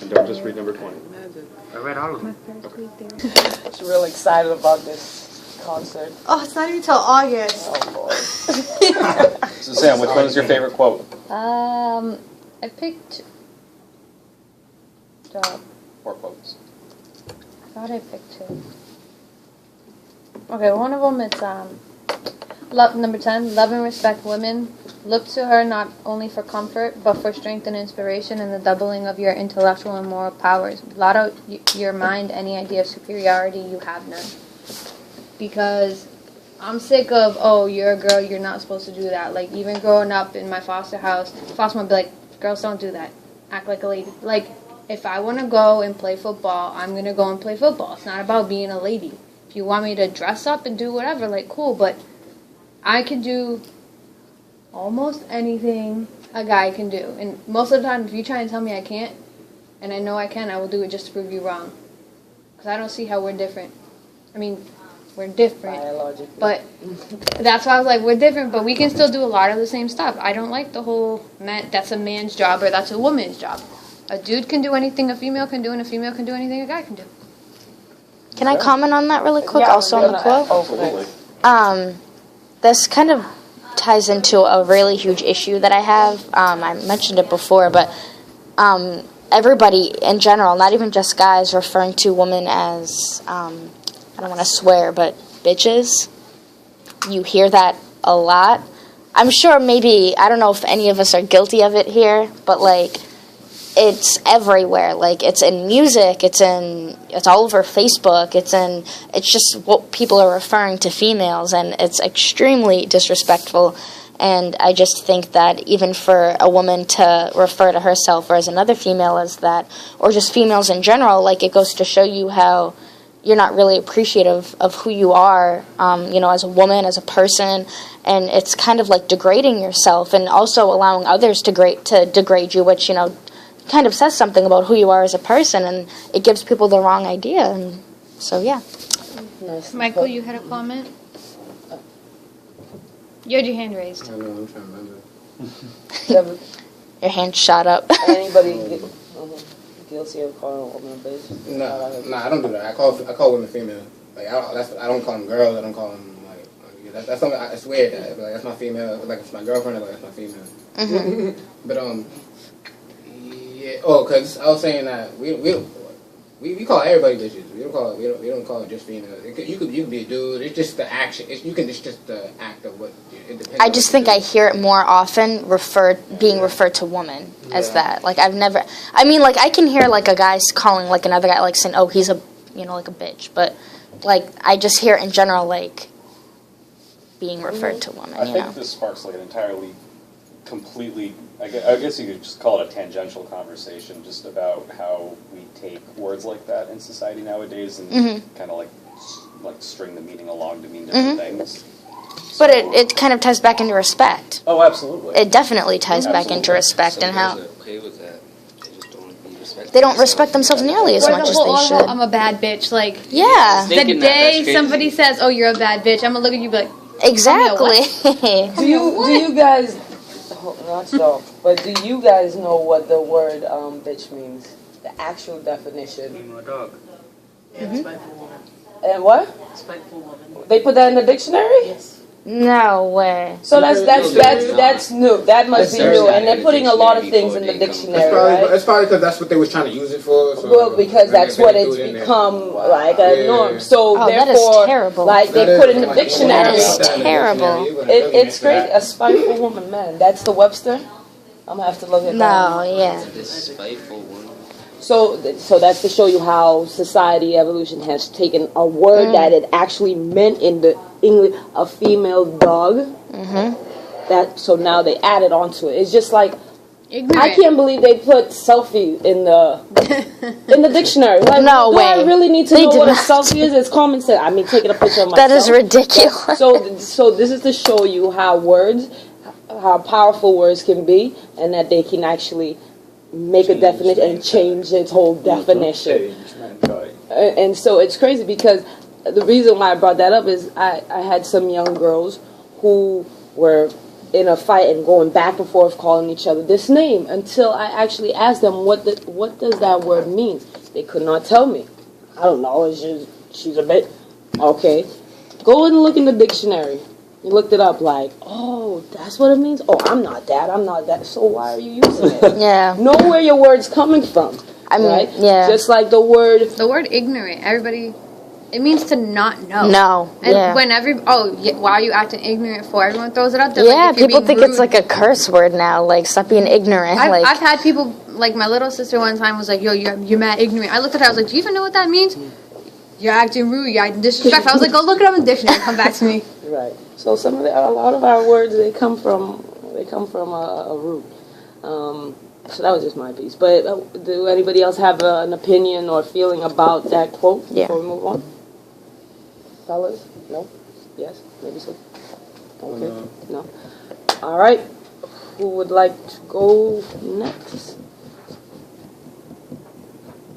And don't just read number 20. I read all of them. I'm real excited about this concert. Oh, it's not even till August. Oh, Lord. So Sam, which one is your favorite quote? I picked... Or quotes? I thought I picked two. Okay, one of them it's number 10. Love and respect women. Look to her not only for comfort, but for strength and inspiration and the doubling of your intellectual and moral powers. Blot out your mind any idea of superiority, you have none. Because I'm sick of, oh, you're a girl, you're not supposed to do that. Like, even growing up in my foster house, foster mom would be like, girls don't do that. Act like a lady. Like, if I want to go and play football, I'm going to go and play football. It's not about being a lady. If you want me to dress up and do whatever, like, cool, but I can do almost anything a guy can do. And most of the time, if you try and tell me I can't, and I know I can, I will do it just to prove you wrong. Because I don't see how we're different. I mean, we're different. Biologically. But that's why I was like, we're different, but we can still do a lot of the same stuff. I don't like the whole, that's a man's job or that's a woman's job. A dude can do anything a female can do, and a female can do anything a guy can do. Can I comment on that really quick, also on the quote? Absolutely. This kind of ties into a really huge issue that I have. I mentioned it before, but everybody in general, not even just guys, referring to women as, I don't want to swear, but bitches. You hear that a lot. I'm sure maybe, I don't know if any of us are guilty of it here, but like, it's everywhere. Like, it's in music, it's all over Facebook, it's just what people are referring to females, and it's extremely disrespectful. And I just think that even for a woman to refer to herself or as another female as that, or just females in general, like, it goes to show you how you're not really appreciative of who you are, as a woman, as a person, and it's kind of like degrading yourself and also allowing others to degrade you, which, kind of says something about who you are as a person, and it gives people the wrong idea, and so, yeah. Michael, you had a comment? You had your hand raised. I know, I'm trying to remember. Your hand shot up. Anybody guilty of calling a woman a bitch? No, I don't do that. I call women female. Like, I don't call them girls. I don't call them like that's something. It's weird. Like, that's my female. Like, it's my girlfriend. Like, that's my female. Mm-hmm. But yeah. Oh, cause I was saying that we call everybody bitches. We don't call it just female. You could be a dude. It's just the action. It's just the act of what. It depends. I just think I hear it more often being referred to woman as that. Like, I've never. I mean, like, I can hear like a guy calling like another guy, like, saying, "Oh, he's a like a bitch," but like, I just hear it in general, like, being referred to woman. I think this sparks like an entirely, completely. I guess you could just call it a tangential conversation, just about how we take words like that in society nowadays and kind of like string the meaning along to mean different things. But it kind of ties back into respect. Oh, absolutely. It definitely ties back into respect. Some and how girls are okay with that. They just don't want to be respected. they don't respect themselves nearly as much as they should. I'm a bad bitch. Like, Yeah. the day somebody says, "Oh, you're a bad bitch," I'm gonna look at you and be like, Exactly. Do you guys? Not stop. But do you guys know what the word bitch means? The actual definition. Female dog. Yeah, spiteful woman. And what? Spiteful woman. They put that in the dictionary? Yes. No way. So that's new. That must be new. And they're putting a lot of things in the dictionary, right? It's probably because that's what they was trying to use it for. So, Well, because that's what it's become like a norm. So that is therefore, terrible. like they put in the dictionary. That is terrible. It's crazy. A spiteful woman, man. That's the Webster. I'm gonna have to look at that. No, yeah. This spiteful one. So that's to show you how society evolution has taken a word that it actually meant in the English, a female dog. So now they added onto it. It's just like I can't believe they put selfie in the dictionary. Like, No do way. I really need to They know did what a not. selfie is? It's common sense. I mean, taking a picture of myself. That is ridiculous. So this is to show you how powerful words can be, and that they can actually make a definition and change its whole definition. And so it's crazy because the reason why I brought that up is I had some young girls who were in a fight and going back and forth calling each other this name until I actually asked them what does that word mean. They could not tell me. I don't know. It's just, she's a bit okay. Go and look in the dictionary. You looked it up like, oh, that's what it means? Oh, I'm not that. I'm not that. So why are you using it? Yeah. Know where your word's coming from. I mean, right? yeah. Just like the word ignorant. Everybody, it means to not know. No. And yeah. when why are you acting ignorant for? Everyone throws it out there. Yeah, like, if you're people being think rude. it's like a curse word now. Like, stop being ignorant. I've had people, like my little sister one time was like, yo, you're mad ignorant. I looked at her, I was like, do you even know what that means? You're acting rude, you're acting disrespectful. I was like, go look it up in the dictionary, come back to me. Right. So a lot of our words they come from a root. So that was just my piece. But do anybody else have an opinion or feeling about that quote before we move on? Fellas? No? Yes? Maybe so? Okay. No. All right. Who would like to go next?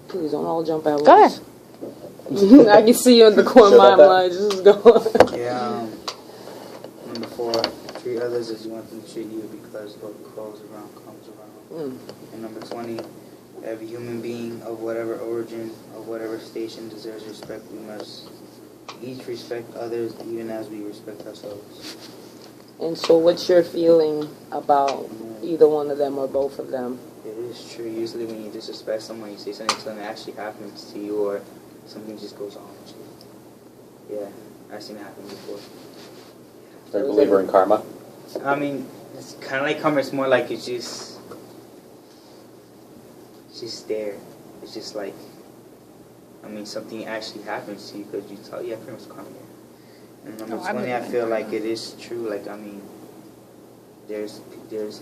Please don't all jump at once. Go ahead. I can see you in the corner of my mind. Just go. Yeah, number 4, treat others as you want them to treat you because what goes around comes around. And number 20, every human being of whatever origin, of whatever station deserves respect. We must each respect others even as we respect ourselves. And so what's your feeling about either one of them or both of them? It is true. Usually when you disrespect someone, you say something that actually happens to you or something just goes on with you. Yeah, I've seen it happen before. They're a believer in karma. I mean, it's kind of like karma. It's more like it's just there. It's just like, I mean, something actually happens to you because you tell, yeah, pretty much karma. And number 20, I feel like it is true. Like, I mean, there's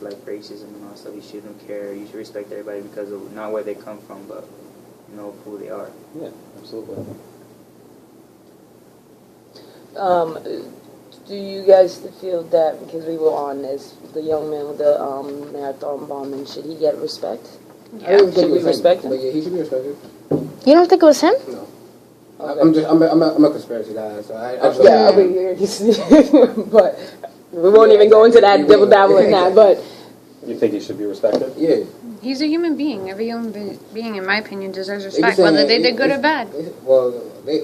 like racism and all that stuff. You shouldn't care. You should respect everybody because of not where they come from, but know who they are. Yeah, absolutely. Do you guys feel that because we were on this, the young man with the marathon bombing, should he get respect? I didn't think Should it we was respect him, him? but yeah, he should be respected. You don't think it was him? No. Okay. I'm a conspiracy guy, so but we won't even go into that double dabble in that. But You think he should be respected? yeah. He's a human being. Every human being, in my opinion, deserves respect, whether they did good or bad. Well, they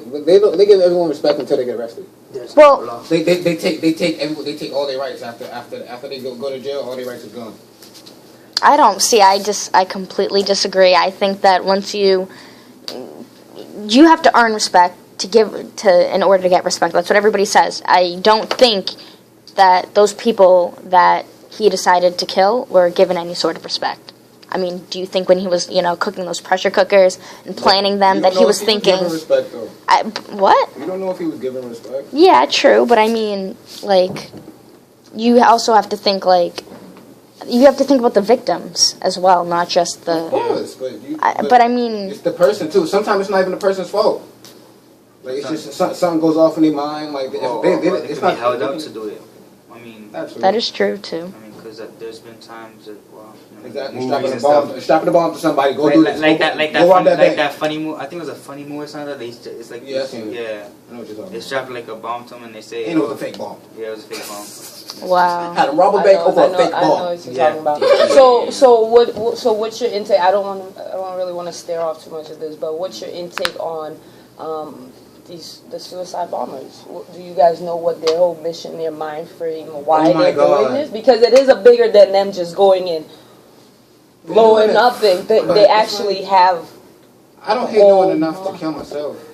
give everyone respect until they get arrested. Well, They take all their rights after they go to jail. All their rights are gone. I don't see. I completely disagree. I think that once you have to earn respect in order to get respect. That's what everybody says. I don't think that those people that he decided to kill were given any sort of respect. I mean, do you think when he was, cooking those pressure cookers and planning them that he was thinking? Respect, though. What? You don't know if he was given respect. Yeah, true, but I mean, like, you also have to think you have to think about the victims as well, not just the. Of course, but I mean, it's the person too. Sometimes it's not even the person's fault. Like it's just something goes off in their mind. Like it's not held up to do it. I mean, that is true too. I mean, because there's been times that exactly strapping the bomb to somebody. Go do this. Like that funny move. I think it was a funny move or something. It's like yeah, I know what you're talking. They strapped like a bomb to him and they say it was a fake bomb. Yeah, it was a fake bomb. Wow. Had a rubber bank over a fake bomb. I know what you're talking about. So what's your intake? I don't really want to stare off too much of this, but what's your intake on the suicide bombers? Do you guys know what their whole mission, their mind frame, why they're doing this? Because it is a bigger than them just going in blowing up things. They actually have. I don't hate knowing enough to kill myself.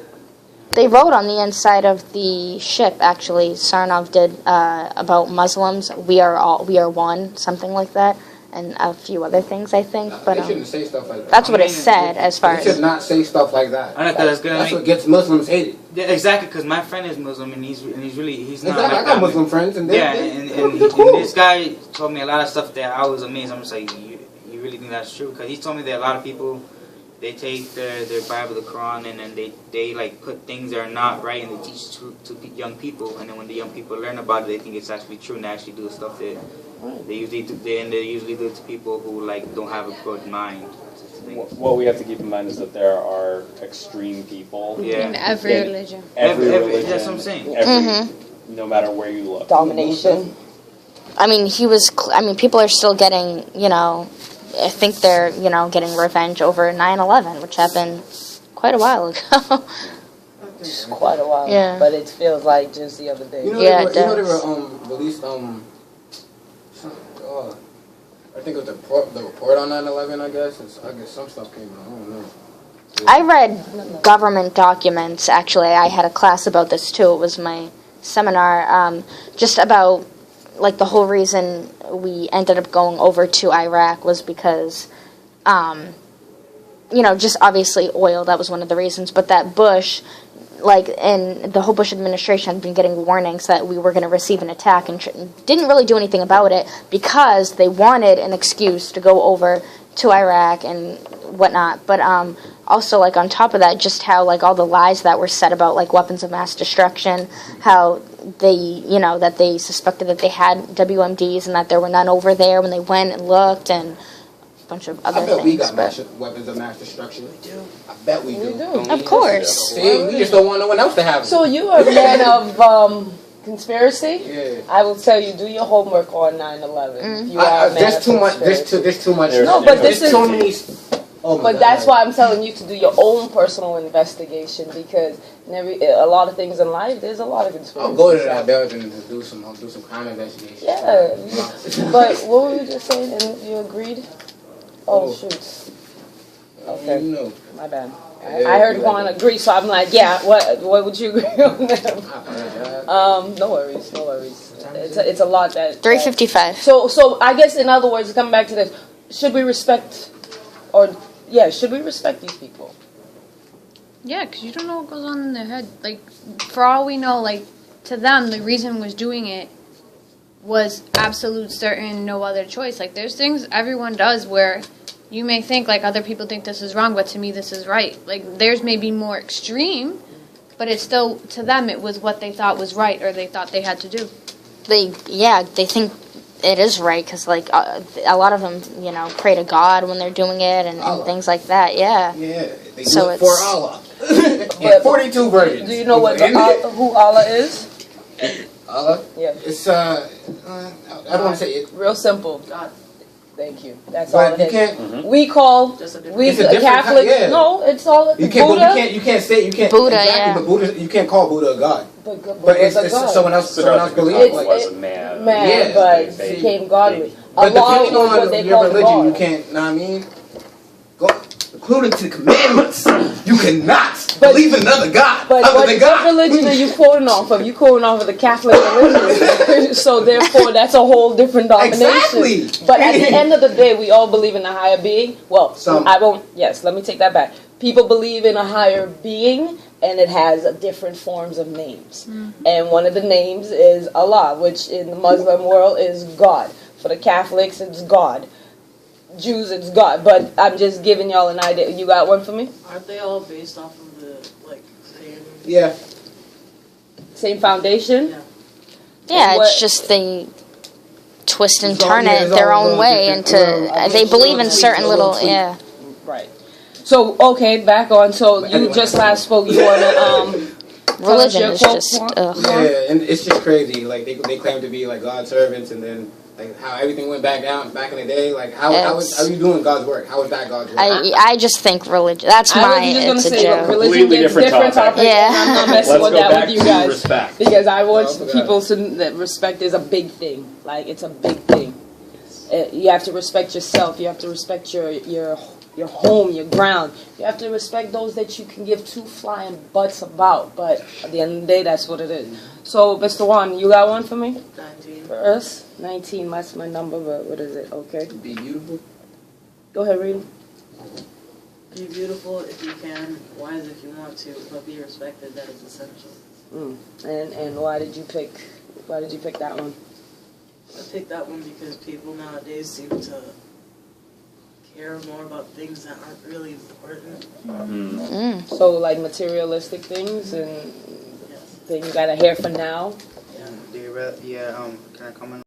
They wrote on the inside of the ship, actually, Sarnov did, about Muslims. We are one, something like that, and a few other things, I think. But they shouldn't say stuff like that. That's what it said, as far as. They should not say stuff like that. I know, that's what gets Muslims hated. Yeah, exactly. Because my friend is Muslim, and he's not. Exactly, like I got Muslim friends, and and cool. this guy told me a lot of stuff that I was amazed. I'm just like, you really think that's true? Because he told me that a lot of people. They take their Bible, the Quran, and then they like put things that are not right, and they teach to young people. And then when the young people learn about it, they think it's actually true, and they actually do the stuff that they usually do. They usually do it to people who like don't have a good mind. What we have to keep in mind is that there are extreme people in every religion. Every religion. That's what I'm saying. No matter where you look. Domination. I mean, people are still getting, I think they're, getting revenge over 9/11, which happened quite a while ago. It's quite a while. Yeah. But it feels like just the other day. You know, Yeah, they were released I think it was the report on 9/11. I guess some stuff came out. I don't know. I read government documents, actually. I had a class about this, too. It was my seminar, just about, like, the whole reason we ended up going over to Iraq was because, just obviously oil, that was one of the reasons, but that Bush, and the whole Bush administration had been getting warnings that we were going to receive an attack and didn't really do anything about it because they wanted an excuse to go over to Iraq and whatnot. But also, on top of that, just how, all the lies that were said about, weapons of mass destruction, how they, that they suspected that they had WMDs and that there were none over there when they went and looked and a bunch of other things. I bet we got weapons of mass destruction. We do. I bet we do. Of course. See, we just don't want no one else to have it. So you are a man of conspiracy? Yeah. I will tell you, do your homework on 9/11. You are a man there's of too much. conspiracy. There's too much. No, but this is. Too many. Oh my But God. that's why I'm telling you to do your own personal investigation because a lot of things in life, there's a lot of conspiracy. I'll go to that building and do some crime investigation. Yeah. But what were you just saying? And you agreed? Oh, shoot. Okay. No. My bad. I heard Juan agree, so I'm like, yeah. What would you agree on that? No worries. It's a lot that. 3:55. So I guess in other words, coming back to this, should we respect these people? Yeah, because you don't know what goes on in their head. For all we know, to them, the reason was doing it was absolute certain, no other choice. There's things everyone does where you may think, other people think this is wrong, but to me, this is right. Theirs may be more extreme, but it's still, to them, it was what they thought was right or they thought they had to do. They think it is right because, a lot of them, pray to God when they're doing it and things like that, yeah. Yeah, they do So it for Allah. But 42 versions. Do you know who Allah is? Allah? Yeah. It's, I don't want to say it. Real simple. God. Thank you. That's But all you it is. can't. We call Just a different- we It's a different Catholics. kind- yeah. No, it's all You can't. Buddha. But you can't. Buddha, exactly, yeah. But Buddha, you can't call Buddha a god. But But it's a God. someone else believes. It's- was a man. Man, Yeah. but became godly. But Allah depending was what on they your call religion, God. you can't. Know what I mean? Go, including to the commandments, you cannot believe in another god But other what, than God. what religion are you quoting off of? You quoting off of the Catholic religion. So therefore, that's a whole different domination. Exactly. But at the end of the day, we all believe in a higher being. Well, Some. I won't. Yes, let me take that back. People believe in a higher being, and it has different forms of names. And one of the names is Allah, which in the Muslim world is God. For the Catholics, it's God. Jews, it's God. But I'm just giving y'all an idea. You got one for me? Aren't they all based off of the same? Yeah. Same foundation? Yeah. Yeah, What- it's just they twist and It's all- turn yeah, it it's their all own little way different- into. I They think believe in it's a certain little little, tweak. yeah. Right. So, okay, back on. So, you Anyway. just last spoke. You want to, Religion your is quote, just. Juan? Ugh. Yeah, and it's just crazy. They claim to be God's servants, and then how everything went back in the day. How are you doing God's work? How is that God's work? I just think religion. That's I was just going it's to a say, look, joke. religion Completely gets different different topic. topics, Yeah. and I'm not Let's messing go with that back with you to guys. respect. Because I want Oh, people to that respect is a big thing. It's a big thing. You have to respect yourself. You have to respect your home, your ground. You have to respect those that you can give two flying butts about. But at the end of the day, that's what it is. So, Mr. Juan, you got one for me? 19. For us? 19, that's my number, but what is it? Okay. Be beautiful. Go ahead, read. Be beautiful if you can, wise if you want to, but be respected. That is essential. And why did you pick that one? I picked that one because people nowadays seem to care more about things that aren't really important. So like materialistic things and Yes. things you gotta hear for now. Yeah. Do you can I comment?